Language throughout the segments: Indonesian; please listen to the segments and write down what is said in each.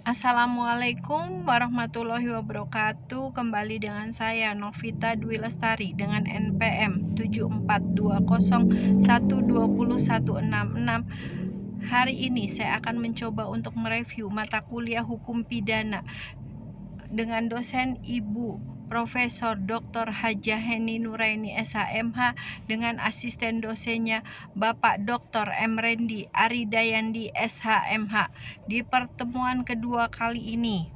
Assalamualaikum warahmatullahi wabarakatuh. Kembali dengan saya Novita Dwi Lestari dengan NPM 7420120166. Hari ini saya akan mencoba untuk mereview mata kuliah hukum pidana dengan dosen Ibu Profesor Dr. Hajah Heni Nuraini SHMH dengan asisten dosennya Bapak Dr. Emrendi Aridayandi SHMH. Di pertemuan kedua kali ini,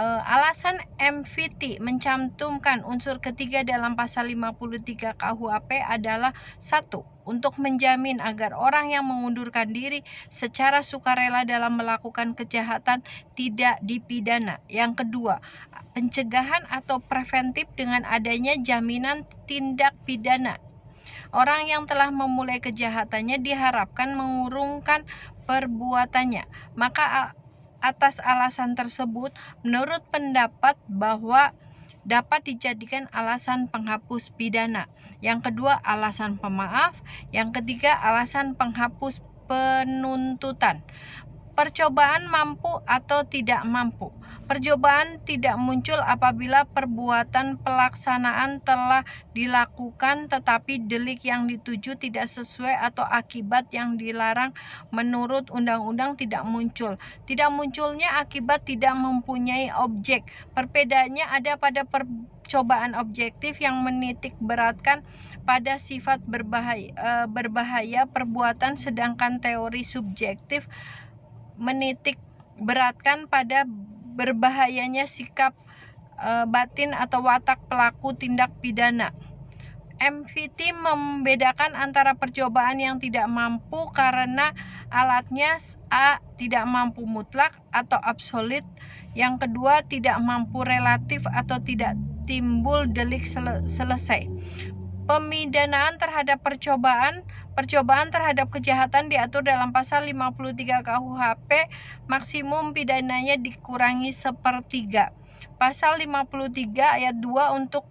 alasan MVT mencantumkan unsur ketiga dalam pasal 53 KUHP adalah 1. Untuk menjamin agar orang yang mengundurkan diri secara sukarela dalam melakukan kejahatan tidak dipidana. Yang kedua, pencegahan atau preventif dengan adanya jaminan tindak pidana. Orang yang telah memulai kejahatannya diharapkan mengurungkan perbuatannya. Maka atas alasan tersebut, menurut pendapat bahwa dapat dijadikan alasan penghapus pidana. Yang kedua, alasan pemaaf. Yang ketiga, alasan penghapus penuntutan. Percobaan mampu atau tidak mampu. Percobaan tidak muncul apabila perbuatan pelaksanaan telah dilakukan tetapi delik yang dituju tidak sesuai atau akibat yang dilarang menurut undang-undang tidak muncul. Tidak munculnya akibat tidak mempunyai objek. Perbedaannya ada pada percobaan objektif yang menitik beratkan pada sifat berbahaya perbuatan, sedangkan teori subjektif menitik beratkan pada berbahayanya sikap batin atau watak pelaku tindak pidana. MVT membedakan antara percobaan yang tidak mampu karena alatnya A. tidak mampu mutlak atau absolut. Yang kedua, tidak mampu relatif atau tidak timbul delik selesai. Pemidanaan terhadap percobaan terhadap kejahatan diatur dalam pasal 53 KUHP, maksimum pidananya dikurangi 1/3. Pasal 53 ayat 2 untuk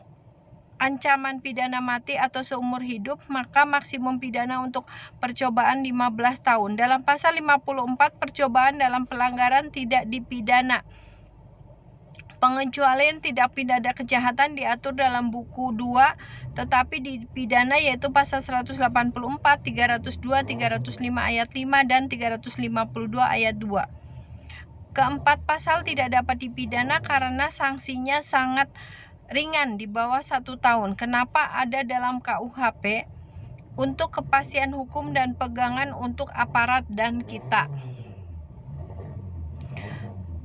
ancaman pidana mati atau seumur hidup, maka maksimum pidana untuk percobaan 15 tahun. Dalam pasal 54 percobaan dalam pelanggaran tidak dipidana. Pengecualian tindak pidana kejahatan diatur dalam buku 2 tetapi dipidana yaitu pasal 184, 302, 305 ayat 5 dan 352 ayat 2. Keempat pasal tidak dapat dipidana karena sanksinya sangat ringan di bawah 1 tahun. Kenapa ada dalam KUHP? Untuk kepastian hukum dan pegangan untuk aparat dan kita.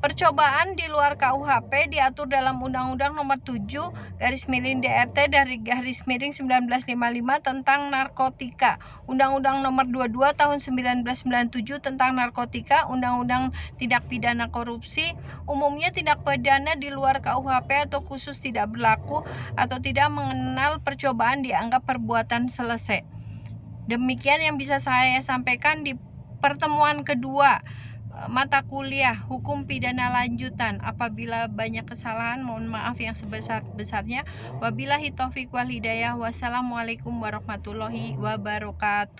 Percobaan di luar KUHP diatur dalam Undang-Undang Nomor 7/DRT dari /1955 tentang narkotika, Undang-Undang Nomor 22 tahun 1997 tentang narkotika, Undang-Undang Tindak Pidana Korupsi. Umumnya tindak pidana di luar KUHP atau khusus tidak berlaku atau tidak mengenal percobaan dianggap perbuatan selesai. Demikian yang bisa saya sampaikan di pertemuan kedua mata kuliah hukum pidana lanjutan. Apabila banyak kesalahan, mohon maaf yang sebesar-besarnya. Wabillahi taufiq wal hidayah. Wassalamualaikum warahmatullahi wabarakatuh.